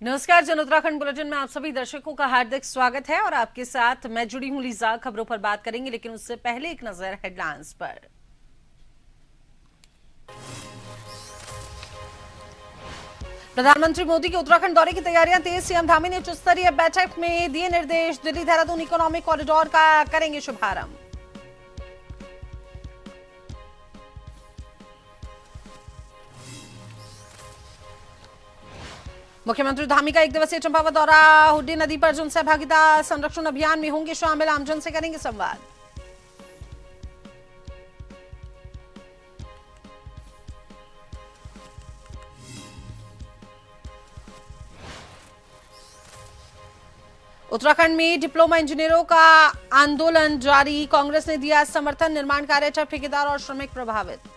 नमस्कार, जन उत्तराखंड बुलेटिन में आप सभी दर्शकों का हार्दिक स्वागत है और आपके साथ मैं जुड़ी हूं लीजा। खबरों पर बात करेंगे, लेकिन उससे पहले एक नजर हेडलाइंस पर। प्रधानमंत्री मोदी के उत्तराखंड दौरे की तैयारियां तेज। सीएम धामी ने उच्च स्तरीय बैठक में दिए निर्देश। दिल्ली देहरादून इकोनॉमिक कॉरिडोर का करेंगे शुभारंभ। मुख्यमंत्री धामी का एक दिवसीय चंपावत दौरा। हुड्डी नदी पर जन सहभागिता संरक्षण अभियान में होंगे शामिल। आमजन से करेंगे संवाद। उत्तराखंड में डिप्लोमा इंजीनियरों का आंदोलन जारी। कांग्रेस ने दिया समर्थन। निर्माण कार्य ठप, ठेकेदार और श्रमिक प्रभावित।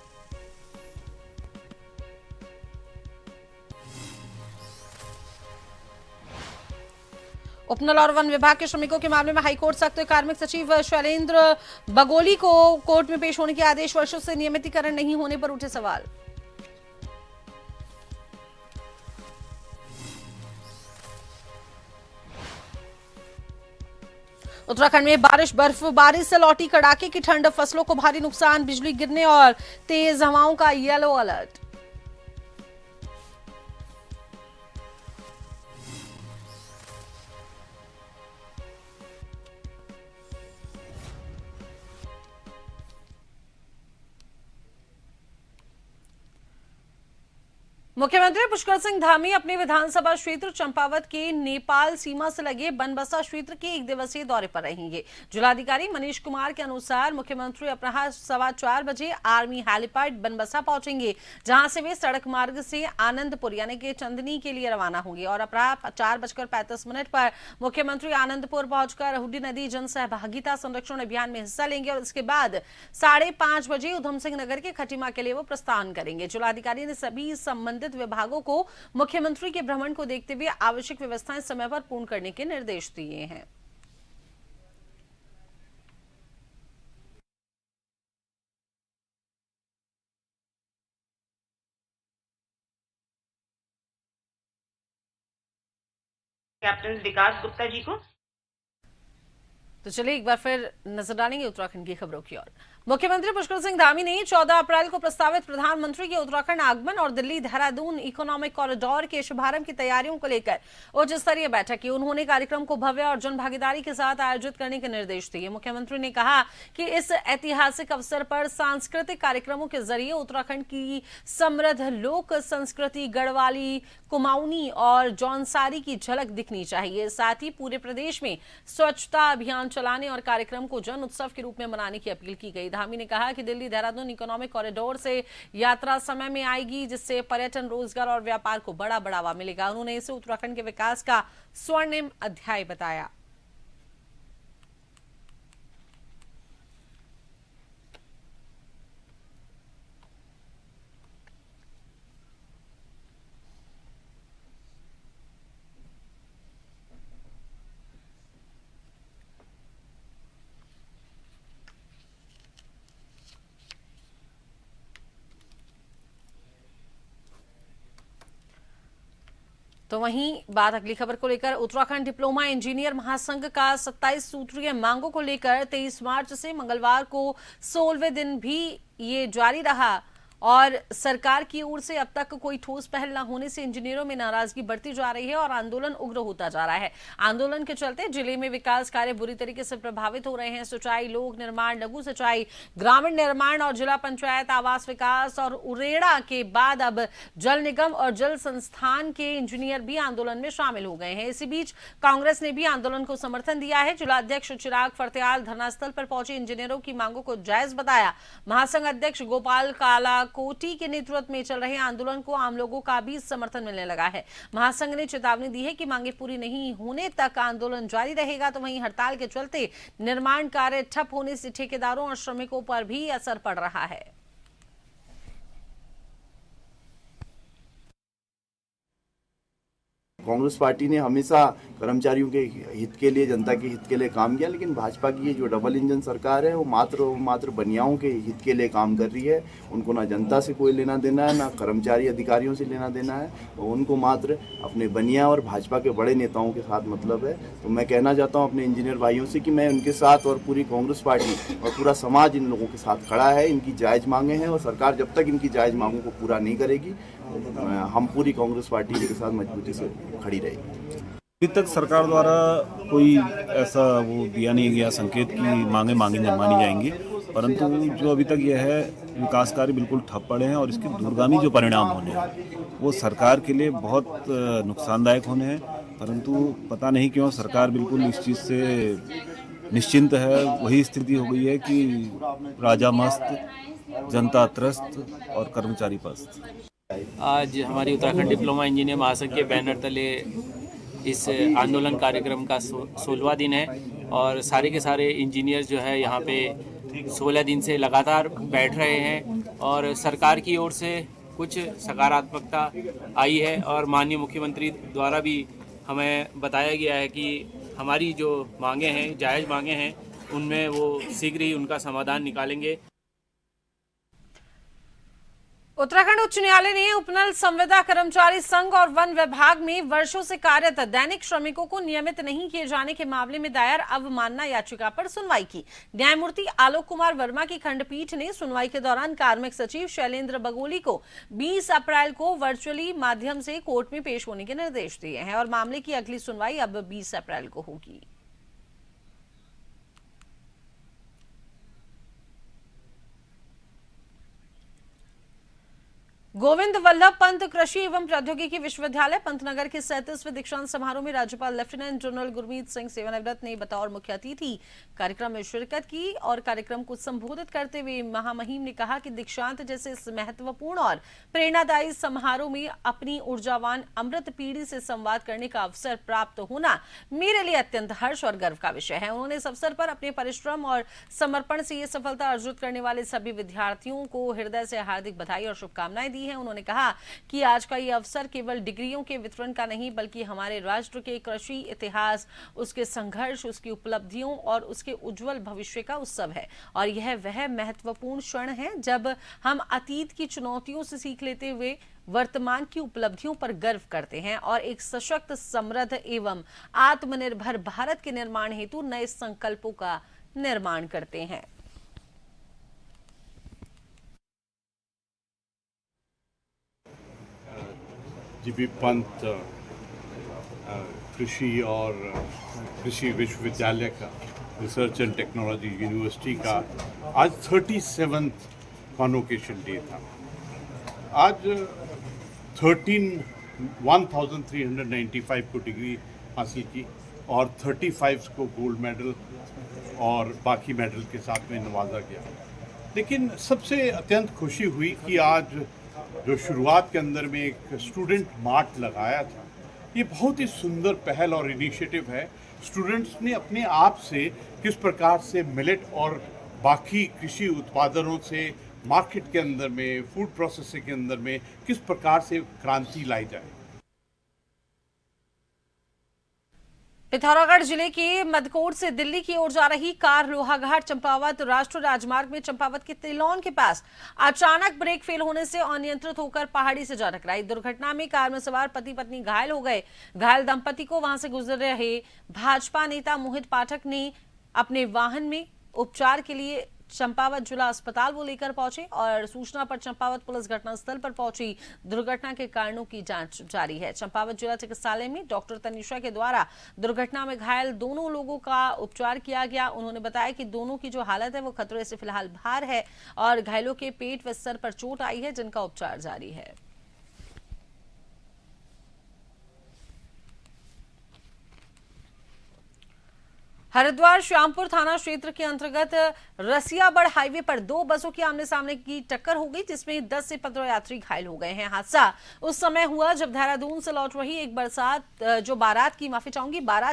उपनल और वन विभाग के श्रमिकों के मामले में हाईकोर्ट सख्त। कार्मिक सचिव शैलेंद्र बगोली को कोर्ट में पेश होने के आदेश। वर्षों से नियमितीकरण नहीं होने पर उठे सवाल। उत्तराखंड में बारिश, बर्फबारी से लौटी कड़ाके की ठंड। फसलों को भारी नुकसान। बिजली गिरने और तेज हवाओं का येलो अलर्ट। मुख्यमंत्री पुष्कर सिंह धामी अपने विधानसभा क्षेत्र चंपावत के नेपाल सीमा से लगे बनबसा क्षेत्र के एक दिवसीय दौरे पर रहेंगे। जिलाधिकारी मनीष कुमार के अनुसार मुख्यमंत्री अपराह 4:15 बजे आर्मी हेलीपैड बनबसा पहुंचेंगे, जहां से वे सड़क मार्ग से आनंदपुर यानी कि चंदनी के लिए रवाना होंगे और अपराह 4:35 पर मुख्यमंत्री आनंदपुर पहुंचकर हुड्डी नदी जन सहभागिता संरक्षण अभियान में हिस्सा लेंगे और इसके बाद 5:30 बजे उधम सिंह नगर के खटीमा के लिए वो प्रस्थान करेंगे। जिलाधिकारी ने सभी संबंधित विभागों को मुख्यमंत्री के भ्रमण को देखते हुए आवश्यक व्यवस्थाएं समय पर पूर्ण करने के निर्देश दिए हैं। कैप्टन विकास गुप्ता जी को। तो चलिए एक बार फिर नजर डालेंगे उत्तराखंड की खबरों की ओर। मुख्यमंत्री पुष्कर सिंह धामी ने 14 अप्रैल को प्रस्तावित प्रधानमंत्री के उत्तराखंड आगमन और दिल्ली देहरादून इकोनॉमिक कॉरिडोर के शुभारंभ की तैयारियों को लेकर उच्च स्तरीय बैठक की। उन्होंने कार्यक्रम को भव्य और जन भागीदारी के साथ आयोजित करने के निर्देश दिए। मुख्यमंत्री ने कहा कि इस ऐतिहासिक अवसर पर सांस्कृतिक कार्यक्रमों के जरिए उत्तराखंड की समृद्ध लोक संस्कृति, गढ़वाली, कुमाऊनी और जौनसारी की झलक दिखनी चाहिए। साथ ही पूरे प्रदेश में स्वच्छता अभियान चलाने और कार्यक्रम को जन उत्सव के रूप में मनाने की अपील की गई। धामी ने कहा कि दिल्ली देहरादून इकोनॉमिक कॉरिडोर से यात्रा समय में आएगी, जिससे पर्यटन, रोजगार और व्यापार को बड़ा बढ़ावा मिलेगा। उन्होंने इसे उत्तराखंड के विकास का स्वर्णिम अध्याय बताया। तो वहीं बात अगली खबर को लेकर। उत्तराखंड डिप्लोमा इंजीनियर महासंघ का 27 सूत्रीय मांगों को लेकर 23 मार्च से मंगलवार को 16वें दिन भी ये जारी रहा और सरकार की ओर से अब तक कोई ठोस पहल न होने से इंजीनियरों में नाराजगी बढ़ती जा रही है और आंदोलन उग्र होता जा रहा है। आंदोलन के चलते जिले में विकास कार्य बुरी तरीके से प्रभावित हो रहे हैं। सिंचाई, लोक निर्माण, लघु सिंचाई, ग्रामीण निर्माण और जिला पंचायत आवास विकास और उरेडा के बाद अब जल निगम और जल संस्थान के इंजीनियर भी आंदोलन में शामिल हो गए हैं। इसी बीच कांग्रेस ने भी आंदोलन को समर्थन दिया है। जिलाध्यक्ष चिराग फरत्याल धरनास्थल पर पहुंचे इंजीनियरों की मांगों को जायज बताया। महासंघ अध्यक्ष गोपाल काला कोटी के नेतृत्व में चल रहे आंदोलन को आम लोगों का भी समर्थन मिलने लगा है। महासंघ ने चेतावनी दी है कि मांगे पूरी नहीं होने तक आंदोलन जारी रहेगा। तो वहीं हड़ताल के चलते निर्माण कार्य ठप होने से ठेकेदारों और श्रमिकों पर भी असर पड़ रहा है। कांग्रेस पार्टी ने हमेशा कर्मचारियों के हित के लिए, जनता के हित के लिए काम किया। लेकिन भाजपा की ये जो डबल इंजन सरकार है वो मात्र बनियाओं के हित के लिए काम कर रही है। उनको ना जनता से कोई लेना देना है, ना कर्मचारी अधिकारियों से लेना देना है, और उनको मात्र अपने बनिया और भाजपा के बड़े नेताओं के साथ मतलब है। तो मैं कहना चाहता हूँ अपने इंजीनियर भाइयों से कि मैं उनके साथ और पूरी कांग्रेस पार्टी और पूरा समाज इन लोगों के साथ खड़ा है। इनकी जायज़ मांगे हैं और सरकार जब तक इनकी जायज़ मांगों को पूरा नहीं करेगी, हम पूरी कांग्रेस पार्टी के साथ मजबूती से खड़ी रहेगी। अभी तक सरकार द्वारा कोई ऐसा वो दिया नहीं गया संकेत कि मांगे मानी जाएंगी, परंतु जो अभी तक यह है विकास कार्य बिल्कुल ठप पड़े हैं और इसके दूरगामी जो परिणाम होने हैं वो सरकार के लिए बहुत नुकसानदायक होने हैं। परंतु पता नहीं क्यों सरकार बिल्कुल इस चीज़ से निश्चिंत है। वही स्थिति हो गई है कि राजा मस्त, जनता त्रस्त और कर्मचारी पस्त। आज हमारी उत्तराखंड डिप्लोमा इंजीनियर महासंघ के बैनर तले इस आंदोलन कार्यक्रम का 16वां दिन है और सारे के सारे इंजीनियर जो है यहाँ पे 16 दिन से लगातार बैठ रहे हैं और सरकार की ओर से कुछ सकारात्मकता आई है और माननीय मुख्यमंत्री द्वारा भी हमें बताया गया है कि हमारी जो मांगे हैं, जायज़ मांगे हैं, उनमें वो शीघ्र ही उनका समाधान निकालेंगे। उत्तराखंड उच्च न्यायालय ने उपनल संविदा कर्मचारी संघ और वन विभाग में वर्षों से कार्यरत दैनिक श्रमिकों को नियमित नहीं किए जाने के मामले में दायर अवमानना याचिका पर सुनवाई की। न्यायमूर्ति आलोक कुमार वर्मा की खंडपीठ ने सुनवाई के दौरान कार्मिक सचिव शैलेंद्र बगोली को 20 अप्रैल को वर्चुअली माध्यम से कोर्ट में पेश होने के निर्देश दिए हैं और मामले की अगली सुनवाई अब 20 अप्रैल को होगी। गोविंद वल्लभ पंत कृषि एवं प्रौद्योगिकी विश्वविद्यालय पंतनगर के 37वें दीक्षांत समारोह में राज्यपाल लेफ्टिनेंट जनरल गुरमीत सिंह सेवानिवृत्त ने बतौर मुख्य अतिथि कार्यक्रम में शिरकत की और कार्यक्रम को संबोधित करते हुए महामहिम ने कहा कि दीक्षांत जैसे इस महत्वपूर्ण और प्रेरणादायी समारोह में अपनी ऊर्जावान अमृत पीढ़ी से संवाद करने का अवसर प्राप्त होना मेरे लिए अत्यंत हर्ष और गर्व का विषय है। उन्होंने इस अवसर पर अपने परिश्रम और समर्पण से ये सफलता अर्जित करने वाले सभी विद्यार्थियों को हृदय से हार्दिक बधाई और शुभकामनाएं दी है। उन्होंने कहा कि आज का ये अवसर केवल डिग्रियों के वितरण का नहीं बल्कि हमारे राष्ट्र के कृषि इतिहास, उसके संघर्ष, उसकी उपलब्धियों और उसके उज्जवल भविष्य का उत्सव है और यह वह महत्वपूर्ण क्षण है जब हम अतीत की चुनौतियों से सीख लेते हुए वर्तमान की उपलब्धियों पर गर्व करते हैं और एक सशक्त, समृद्ध एवं आत्मनिर्भर भारत के निर्माण हेतु नए संकल्पों का निर्माण करते हैं। जीबी पंत कृषि और कृषि विश्वविद्यालय का, रिसर्च एंड टेक्नोलॉजी यूनिवर्सिटी का आज 37th कॉन्वोकेशन डे था। आज 1395 को डिग्री हासिल की और 35 को गोल्ड मेडल और बाकी मेडल के साथ में नवाजा गया। लेकिन सबसे अत्यंत खुशी हुई कि आज जो शुरुआत के अंदर में एक स्टूडेंट मार्ट लगाया था, ये बहुत ही सुंदर पहल और इनिशिएटिव है। स्टूडेंट्स ने अपने आप से किस प्रकार से मिलेट और बाकी कृषि उत्पादनों से मार्केट के अंदर में, फूड प्रोसेसिंग के अंदर में किस प्रकार से क्रांति लाई जाए। पिथौरागढ़ जिले के मदकोट से दिल्ली की ओर जा रही कार लोहाघाट चंपावत राष्ट्रीय राजमार्ग में चंपावत के तिलौन के पास अचानक ब्रेक फेल होने से अनियंत्रित होकर पहाड़ी से जा टकराई। दुर्घटना में कार में सवार पति पत्नी घायल हो गए। घायल दंपति को वहां से गुजर रहे भाजपा नेता मोहित पाठक ने अपने वाहन में उपचार के लिए चंपावत जिला अस्पताल वो लेकर पहुंचे और सूचना पर चंपावत पुलिस घटनास्थल पर पहुंची। दुर्घटना के कारणों की जांच जारी है। चंपावत जिला चिकित्सालय में डॉक्टर तनिषा के द्वारा दुर्घटना में घायल दोनों लोगों का उपचार किया गया। उन्होंने बताया कि दोनों की जो हालत है वो खतरे से फिलहाल बाहर है और घायलों के पेट व सर पर चोट आई है जिनका उपचार जारी है। हरिद्वार श्यामपुर थाना क्षेत्र के अंतर्गत रसियाबड़ हाईवे पर दो बसों की आमने सामने की टक्कर हो गई, जिसमें 10 से 15 यात्री घायल हो गए हैं। हादसा उस समय हुआ जब देहरादून से लौट रही एक बारात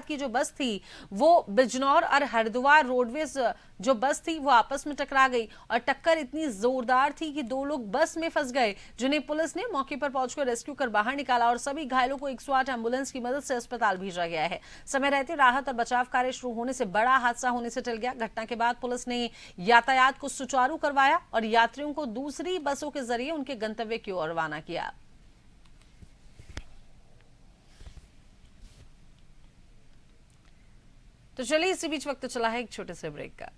की जो बस थी वो बिजनौर और हरिद्वार रोडवेज जो बस थी वो आपस में टकरा गई और टक्कर इतनी जोरदार थी कि दो लोग बस में फंस गए, जिन्हें पुलिस ने मौके पर पहुंचकर रेस्क्यू कर बाहर निकाला और सभी घायलों को 108 एम्बुलेंस की मदद से अस्पताल भेजा गया है। समय रहते राहत और बचाव कार्य शुरू होने से बड़ा हादसा होने से टल गया। घटना के बाद पुलिस ने यातायात को सुचारू करवाया और यात्रियों को दूसरी बसों के जरिए उनके गंतव्य की ओर रवाना किया। तो चलिए इसी बीच वक्त चला है एक छोटे से ब्रेक का।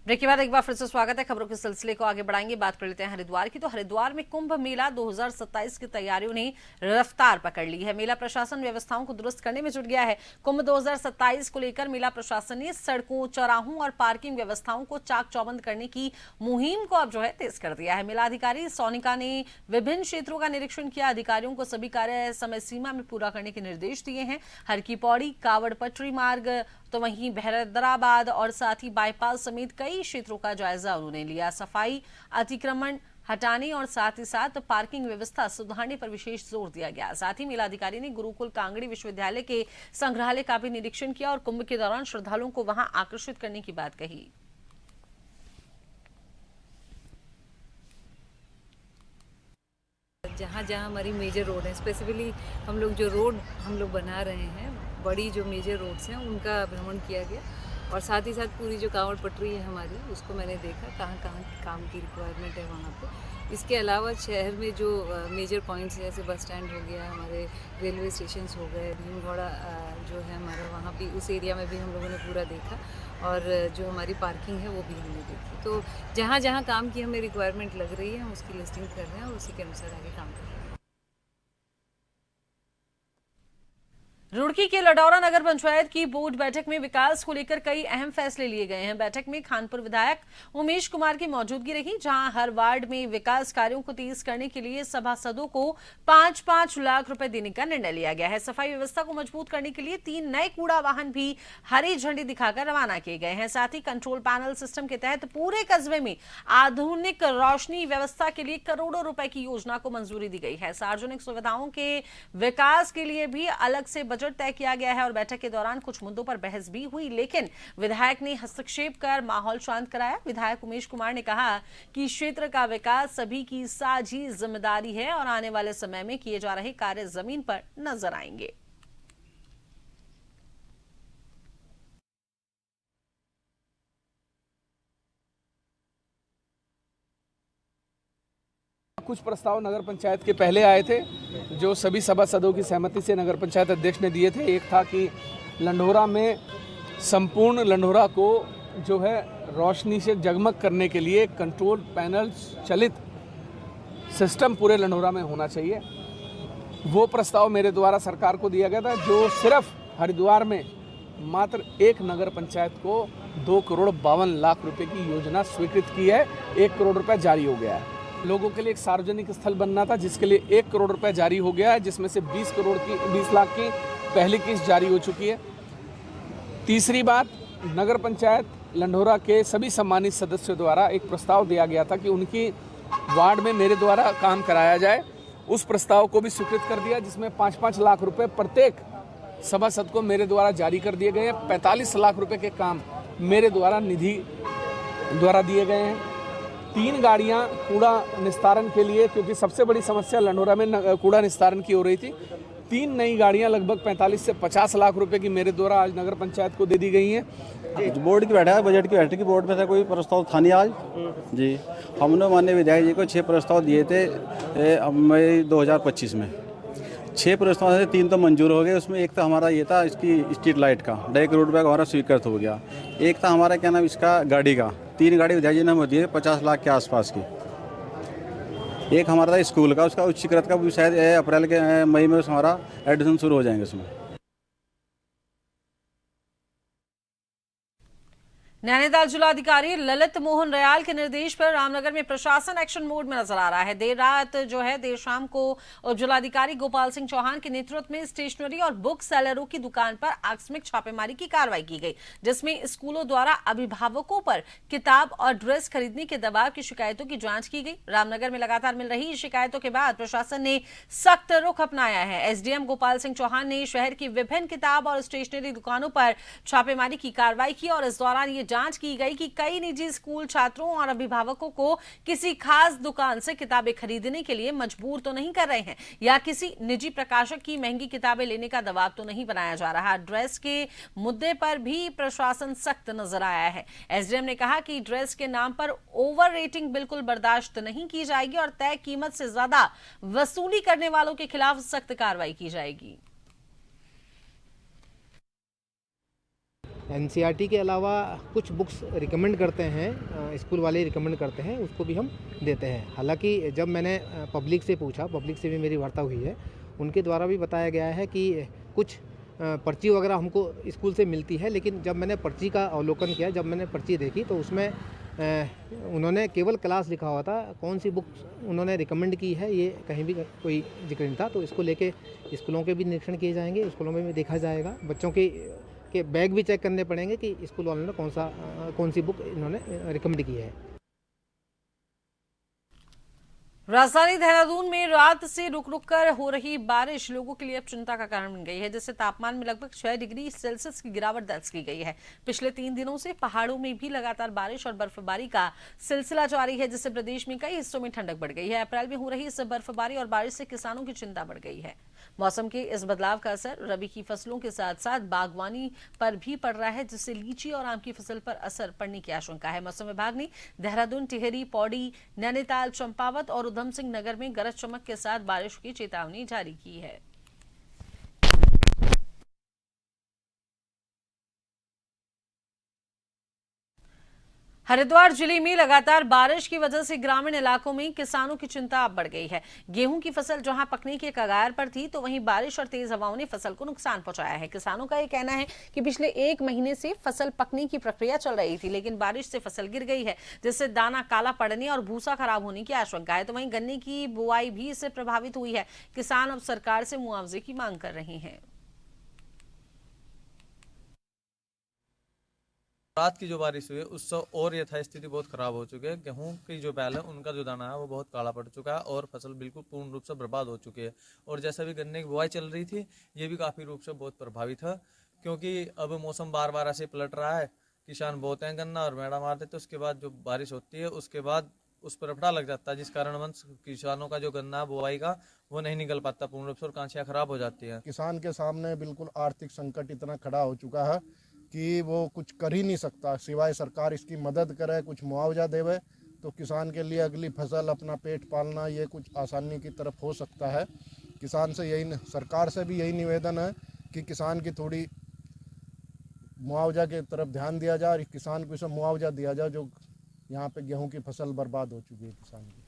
ब्रेक के बाद एक बार फिर से स्वागत है। खबरों के सिलसिले को आगे बढ़ाएंगे, बात कर लेते हैं हरिद्वार की। तो हरिद्वार में कुंभ मेला 2027 की तैयारियों ने रफ्तार पकड़ ली है। मेला प्रशासन व्यवस्थाओं को दुरुस्त करने में जुट गया है। कुंभ 2027 को लेकर मेला प्रशासन ने सड़कों, चौराहों और पार्किंग व्यवस्थाओं को चाक चौबंद करने की मुहिम को अब तेज कर दिया है। मेला अधिकारी सोनिका ने विभिन्न क्षेत्रों का निरीक्षण किया। अधिकारियों को सभी कार्य समय सीमा में पूरा करने के निर्देश दिए हैं। हर की पौड़ी, कावड़ पटरी मार्ग, तो वहीं बहरदराबाद और साथ ही बाईपास समेत कई क्षेत्रों का जायजा उन्होंने लिया। सफाई, अतिक्रमण हटाने और साथ ही साथ पार्किंग व्यवस्था सुधारने पर विशेष जोर दिया गया। साथ ही मेलाधिकारी ने गुरुकुल कांगड़ी विश्वविद्यालय के संग्रहालय का भी निरीक्षण किया और कुंभ के दौरान श्रद्धालुओं को वहां आकर्षित करने की बात कही। जहाँ जहाँ हमारी मेजर रोड है, स्पेसिफिकली हम लोग जो रोड हम लोग बना रहे हैं, बड़ी जो मेजर रोड्स हैं उनका भ्रमण किया गया और साथ ही साथ पूरी जो कांवड़ पटरी है हमारी उसको मैंने देखा कहाँ कहाँ काम की रिक्वायरमेंट है वहाँ पे। इसके अलावा शहर में जो मेजर पॉइंट्स हैं जैसे बस स्टैंड हो गया, हमारे रेलवे स्टेशंस हो गए, भीमगौड़ा जो है हमारा वहाँ भी उस एरिया में भी हम लोगों ने पूरा देखा और जो हमारी पार्किंग है वो भी हमने देखी। तो जहाँ जहाँ काम की हमें रिक्वायरमेंट लग रही है हम उसकी लिस्टिंग कर रहे हैं और उसी के अनुसार आगे काम कर रहे हैं। रुड़की के लडौरा नगर पंचायत की बोर्ड बैठक में विकास को लेकर कई अहम फैसले लिए गए हैं। बैठक में खानपुर विधायक उमेश कुमार की मौजूदगी रही, जहां हर वार्ड में विकास कार्यों को तेज करने के लिए सभासदों को 5-5 लाख रुपए देने का निर्णय लिया गया है। सफाई व्यवस्था को मजबूत करने के लिए 3 नए कूड़ा वाहन भी हरी झंडी दिखाकर रवाना किए गए हैं। साथ ही कंट्रोल पैनल सिस्टम के तहत पूरे कस्बे में आधुनिक रोशनी व्यवस्था के लिए करोड़ों रुपए की योजना को मंजूरी दी गई है। सार्वजनिक सुविधाओं के विकास के लिए भी अलग से बजट तय किया गया है और बैठक के दौरान कुछ मुद्दों पर बहस भी हुई, लेकिन विधायक ने हस्तक्षेप कर माहौल शांत कराया। विधायक उमेश कुमार ने कहा कि क्षेत्र का विकास सभी की साझी जिम्मेदारी है और आने वाले समय में किए जा रहे कार्य जमीन पर नजर आएंगे। कुछ प्रस्ताव नगर पंचायत के पहले आए थे जो सभी सभासदों की सहमति से नगर पंचायत अध्यक्ष ने दिए थे। एक था कि लंढोरा में संपूर्ण लंढोरा को जो है रोशनी से जगमग करने के लिए कंट्रोल पैनल चलित सिस्टम पूरे लंढोरा में होना चाहिए। वो प्रस्ताव मेरे द्वारा सरकार को दिया गया था, जो सिर्फ हरिद्वार में मात्र एक नगर पंचायत को 2,52,00,000 रुपए की योजना स्वीकृत की है। 1 करोड़ रुपए जारी हो गया है। लोगों के लिए एक सार्वजनिक स्थल बनना था जिसके लिए 1 करोड़ रुपए जारी हो गया है, जिसमें से 20 लाख की पहली किस्त जारी हो चुकी है। तीसरी बात, नगर पंचायत लंढोरा के सभी सम्मानित सदस्यों द्वारा एक प्रस्ताव दिया गया था कि उनकी वार्ड में मेरे द्वारा काम कराया जाए। उस प्रस्ताव को भी स्वीकृत कर दिया, जिसमें 5-5 लाख रुपए प्रत्येक सभासद को मेरे द्वारा जारी कर दिए गए हैं। 45 लाख रुपए के काम मेरे द्वारा निधि द्वारा दिए गए हैं। 3 गाड़ियां कूड़ा निस्तारण के लिए, क्योंकि सबसे बड़ी समस्या लंढोरा में कूड़ा निस्तारण की हो रही थी। 3 नई गाड़ियां लगभग 45 से 50 लाख रुपए की मेरे द्वारा आज नगर पंचायत को दे दी गई हैं। बोर्ड की बैठक है, बजट की बैठक की बोर्ड में से कोई प्रस्ताव था नहीं आज जी। हमने माननीय विधायक जी को 6 प्रस्ताव दिए थे मई 2025 में। 6 प्रस्ताव से 3 तो मंजूर हो गए। उसमें एक तो हमारा ये था इसकी स्ट्रीट लाइट का 2.5 करोड़ रुपये का हमारा स्वीकृत हो गया। एक था हमारा क्या नाम इसका गाड़ी का, 3 गाड़ी विधायक जी ने हमें दिए 50 लाख के आसपास की। एक हमारा था स्कूल का, उसका उच्चीकृत का भी शायद अप्रैल के मई में हमारा एडमिशन शुरू हो जाएंगे उसमें। नैनीताल जिलाधिकारी ललित मोहन रयाल के निर्देश पर रामनगर में प्रशासन एक्शन मोड में नजर आ रहा है। देर शाम को जिलाधिकारी गोपाल सिंह चौहान के नेतृत्व में स्टेशनरी और बुक सेलरों की दुकान पर आकस्मिक छापेमारी की कार्रवाई की गई, जिसमें स्कूलों द्वारा अभिभावकों पर किताब और ड्रेस खरीदने के दबाव की शिकायतों की जांच की गई। रामनगर में लगातार मिल रही शिकायतों के बाद प्रशासन ने सख्त रुख अपनाया है। एसडीएम गोपाल सिंह चौहान ने शहर की विभिन्न किताब और स्टेशनरी दुकानों पर छापेमारी की कार्रवाई की और इस दौरान ये जांच की गई कि कई निजी स्कूल छात्रों और अभिभावकों को किसी खास दुकान से किताबें खरीदने के लिए मजबूर तो नहीं कर रहे हैं या किसी निजी प्रकाशक की महंगी किताबें लेने का दबाव तो नहीं बनाया जा रहा। ड्रेस के मुद्दे पर भी प्रशासन सख्त नजर आया है। एसडीएम ने कहा कि ड्रेस के नाम पर ओवर रेटिंग बिल्कुल बर्दाश्त नहीं की जाएगी और तय कीमत से ज्यादा वसूली करने वालों के खिलाफ सख्त कार्रवाई की जाएगी। एनसीईआरटी के अलावा कुछ बुक्स रिकमेंड करते हैं, स्कूल वाले रिकमेंड करते हैं, उसको भी हम देते हैं। हालांकि जब मैंने पब्लिक से पूछा, पब्लिक से भी मेरी वार्ता हुई है, उनके द्वारा भी बताया गया है कि कुछ पर्ची वगैरह हमको स्कूल से मिलती है, लेकिन जब मैंने पर्ची का अवलोकन किया, जब मैंने पर्ची देखी तो उसमें उन्होंने केवल क्लास लिखा हुआ था। कौन सी बुक उन्होंने रिकमेंड की है ये कहीं भी कोई जिक्र नहीं था। तो इसको लेके स्कूलों के भी निरीक्षण किए जाएंगे, स्कूलों में भी देखा जाएगा। बच्चों के बैग भी चेक करने पड़ेंगे कि स्कूल वालों ने कौन सी बुक इन्होंने रिकमेंड की है। राजधानी देहरादून में रात से रुक रुक कर हो रही बारिश लोगों के लिए अब चिंता का कारण बन गई है, जिससे तापमान में लगभग 6 डिग्री सेल्सियस की गिरावट दर्ज की गई है। पिछले 3 दिनों से पहाड़ों में भी लगातार बारिश और बर्फबारी का सिलसिला जारी है, जिससे प्रदेश में कई हिस्सों में ठंडक बढ़ गई है। अप्रैल में हो रही इस बर्फबारी और बारिश से किसानों की चिंता बढ़ गई है। मौसम के इस बदलाव का असर रबी की फसलों के साथ साथ बागवानी पर भी पड़ रहा है, जिससे लीची और आम की फसल पर असर पड़ने की आशंका है। मौसम विभाग ने देहरादून, टिहरी, पौड़ी, नैनीताल, चंपावत और उधम सिंह नगर में गरज चमक के साथ बारिश की चेतावनी जारी की है। हरिद्वार जिले में लगातार बारिश की वजह से ग्रामीण इलाकों में किसानों की चिंता अब बढ़ गई है। गेहूं की फसल जहां पकने के कगार पर थी, तो वहीं बारिश और तेज हवाओं ने फसल को नुकसान पहुंचाया है। किसानों का यह कहना है कि पिछले 1 महीने से फसल पकने की प्रक्रिया चल रही थी, लेकिन बारिश से फसल गिर गई है, जिससे दाना काला पड़ने और भूसा खराब होने की आशंका है। तो वहीं गन्ने की बुआई भी इससे प्रभावित हुई है। किसान अब सरकार से मुआवजे की मांग कर रहे हैं। रात की जो बारिश हुई है उससे और यथास्थिति बहुत खराब हो चुकी है। गेहूं की जो बैल है उनका जो दाना है वो बहुत काला पड़ चुका है और फसल बिल्कुल पूर्ण रूप से बर्बाद हो चुकी है। और जैसा भी गन्ने की बुआई चल रही थी ये भी काफ़ी रूप से बहुत प्रभावित है, क्योंकि अब मौसम बार बार ऐसे पलट रहा है। किसान बोते हैं गन्ना और मैड़ा मार देते, उसके बाद जो बारिश होती है उसके बाद उस पर रपड़ा लग जाता है, जिस कारण किसानों का जो गन्ना बुआई का वो नहीं निकल पाता पूर्ण रूप से और कांचियाँ खराब हो जाती है। किसान के सामने बिल्कुल आर्थिक संकट इतना खड़ा हो चुका है कि वो कुछ कर ही नहीं सकता, सिवाय सरकार इसकी मदद करे, कुछ मुआवजा देवे तो किसान के लिए अगली फसल अपना पेट पालना ये कुछ आसानी की तरफ हो सकता है। किसान से यही, सरकार से भी यही निवेदन है कि किसान की थोड़ी मुआवजा की तरफ ध्यान दिया जाए और किसान को इसे मुआवजा दिया जाए जो यहाँ पे गेहूं की फसल बर्बाद हो चुकी है किसान की।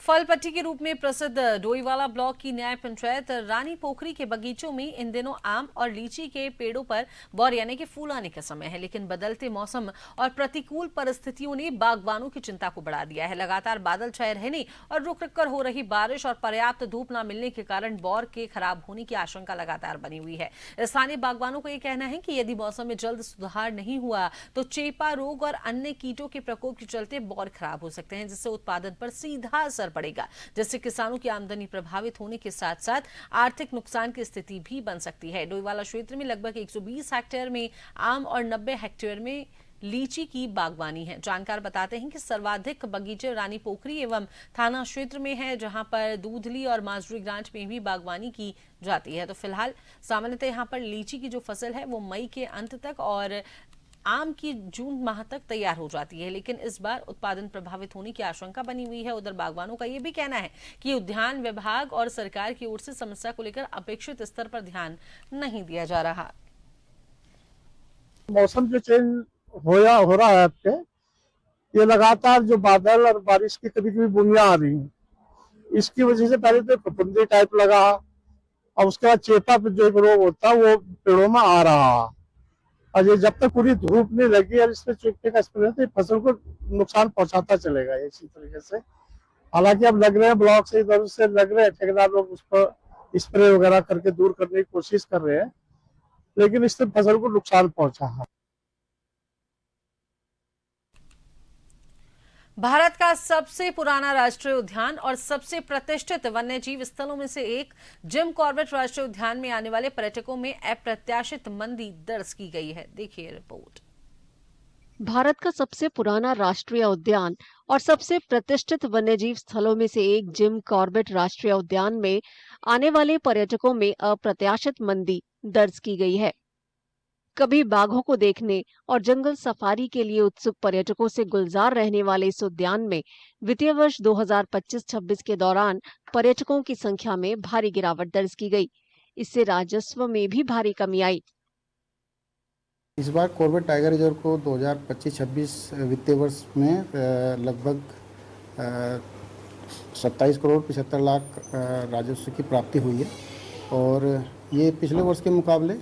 फल पट्टी के रूप में प्रसिद्ध डोईवाला ब्लॉक की न्याय पंचायत रानी पोखरी के बगीचों में इन दिनों आम और लीची के पेड़ों पर बौर यानी कि फूल आने का समय है, लेकिन बदलते मौसम और प्रतिकूल परिस्थितियों ने बागबानों की चिंता को बढ़ा दिया है। लगातार बादल छाए रहने और रुक रुक कर हो रही बारिश और पर्याप्त धूप न मिलने के कारण बौर के खराब होने की आशंका लगातार बनी हुई है। स्थानीय बागबानों का यह कहना है कि यदि मौसम में जल्द सुधार नहीं हुआ तो चेपा रोग और अन्य कीटों के प्रकोप के चलते बौर खराब हो सकते हैं, जिससे उत्पादन पर सीधा असर पड़ेगा, जिससे किसानों की आमदनी प्रभावित होने के साथ साथ आर्थिक नुकसान की स्थिति भी बन सकती है। डोईवाला क्षेत्र में लगभग 120 हेक्टेयर में आम और 90 हेक्टेयर में लीची की बागवानी है। जानकार बताते हैं कि सर्वाधिक बगीचे रानी पोखरी एवं थाना क्षेत्र में है, जहां पर दूधली और माजरी ग्रांट में भी बागवानी की जाती है। तो फिलहाल सामान्यतः यहां पर लीची की जो फसल है वो मई के अंत तक और आम की जून माह तक तैयार हो जाती है, लेकिन इस बार उत्पादन प्रभावित होने की आशंका बनी हुई है। उधर बागवानों का यह भी कहना है कि उद्यान विभाग और सरकार की ओर से समस्या को लेकर अपेक्षित स्तर पर ध्यान नहीं दिया जा रहा। मौसम जो चेंज हो रहा है आपके, ये लगातार जो बादल और बारिश की कभी कभी बूंदियां आ रही हैं, इसकी वजह से पहले तो फफूंदी टाइप लगा और उसके बाद चेपा पे जो एक रोग होता है वो पेड़ों में आ रहा। और ये जब तक पूरी धूप नहीं लगी और इसमें चूकने का स्प्रे तो फसल को नुकसान पहुंचाता चलेगा इसी तरीके से। हालांकि अब लग रहे हैं ब्लॉक से इधर से लग रहे हैं, ठेकेदार लोग उस पर स्प्रे वगैरह करके दूर करने की कोशिश कर रहे हैं, लेकिन इससे फसल को नुकसान पहुंचा है। भारत का सबसे पुराना राष्ट्रीय उद्यान और सबसे प्रतिष्ठित वन्यजीव स्थलों में से एक जिम कॉर्बेट राष्ट्रीय उद्यान में आने वाले पर्यटकों में अप्रत्याशित मंदी दर्ज की गई है। देखिए रिपोर्ट। भारत का सबसे पुराना राष्ट्रीय उद्यान और सबसे प्रतिष्ठित वन्यजीव स्थलों में से एक जिम कॉर्बेट राष्ट्रीय उद्यान में आने वाले पर्यटकों में अप्रत्याशित मंदी दर्ज की गई है। कभी बाघों को देखने और जंगल सफारी के लिए उत्सुक पर्यटकों से गुलजार रहने वाले इस उद्यान में वित्तीय वर्ष 2025-26 के दौरान पर्यटकों की संख्या में भारी गिरावट दर्ज की गई। इससे राजस्व में भी भारी कमी आई। इस बार कॉर्बेट टाइगर रिजर्व को 2025-26 वित्तीय वर्ष में लगभग 27 करोड़ 75 लाख राजस्व की प्राप्ति हुई है और ये पिछले वर्ष के मुकाबले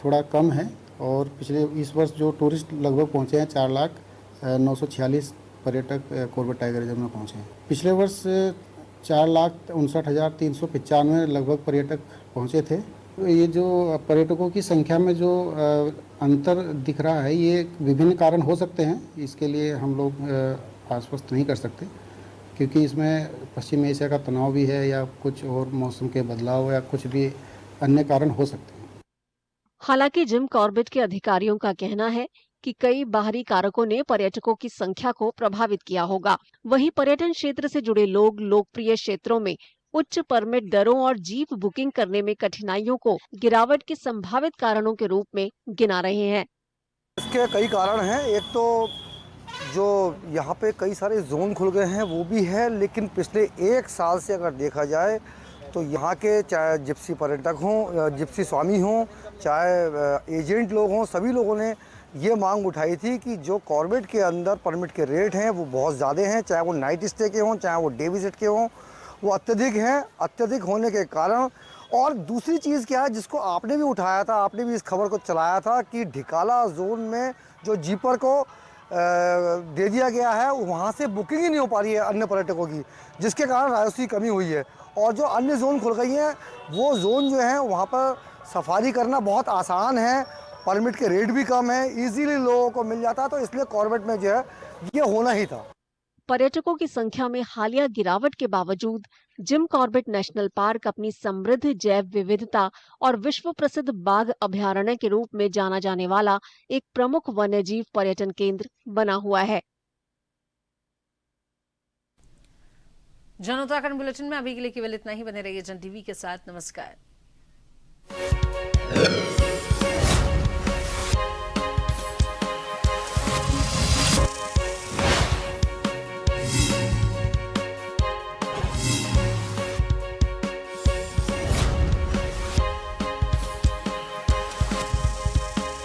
थोड़ा कम है। और पिछले इस वर्ष जो टूरिस्ट लगभग पहुंचे हैं 4,946 पर्यटक कॉर्बेट टाइगर रिजर्व में पहुंचे हैं। पिछले वर्ष 4,59,395 लगभग पर्यटक पहुंचे थे। तो ये जो पर्यटकों की संख्या में जो अंतर दिख रहा है ये विभिन्न कारण हो सकते हैं, इसके लिए हम लोग आश्वस्त नहीं कर सकते, क्योंकि इसमें पश्चिम एशिया का तनाव भी है या कुछ और मौसम के बदलाव या कुछ भी अन्य कारण हो सकते हैं। हालांकि जिम कॉर्बेट के अधिकारियों का कहना है कि कई बाहरी कारकों ने पर्यटकों की संख्या को प्रभावित किया होगा। वहीं पर्यटन क्षेत्र से जुड़े लोग लोकप्रिय क्षेत्रों में उच्च परमिट दरों और जीप बुकिंग करने में कठिनाइयों को गिरावट के संभावित कारणों के रूप में गिना रहे हैं। इसके कई कारण हैं। एक तो जो यहाँ पे कई सारे जोन खुल गए हैं वो भी है, लेकिन पिछले 1 साल से अगर देखा जाए तो यहाँ के चाहे जिप्सी पर्यटक हों, जिप्सी स्वामी हों, चाहे एजेंट लोग हों, सभी लोगों ने ये मांग उठाई थी कि जो कॉर्बेट के अंदर परमिट के रेट हैं वो बहुत ज़्यादा हैं, चाहे वो नाइट स्टे के हों, चाहे वो डे विजिट के हों, वो अत्यधिक हैं। अत्यधिक होने के कारण और दूसरी चीज़ क्या है जिसको आपने भी उठाया था, आपने भी इस खबर को चलाया था कि ढिकाला जोन में जो जीपर को दे दिया गया है वहाँ से बुकिंग ही नहीं हो पा रही है अन्य पर्यटकों की, जिसके कारण राजस्व की कमी हुई है। और जो अन्य जोन खुल गई हैं वो जोन जो है वहाँ पर सफारी करना बहुत आसान है परमिट के रेट भी कम है, इजीली लोगों को मिल जाता है, तो इसलिए कॉर्बेट में जो है ये होना ही था। पर्यटकों की संख्या में हालिया गिरावट के बावजूद जिम कॉर्बेट नेशनल पार्क अपनी समृद्ध जैव विविधता और विश्व प्रसिद्ध बाघ अभयारण्य के रूप में जाना जाने वाला एक प्रमुख वन्यजीव पर्यटन केंद्र बना हुआ है। जन उत्तराखंड बुलेटिन में अभी के लिए केवल इतना ही। बने रहिए जन टीवी के साथ। नमस्कार।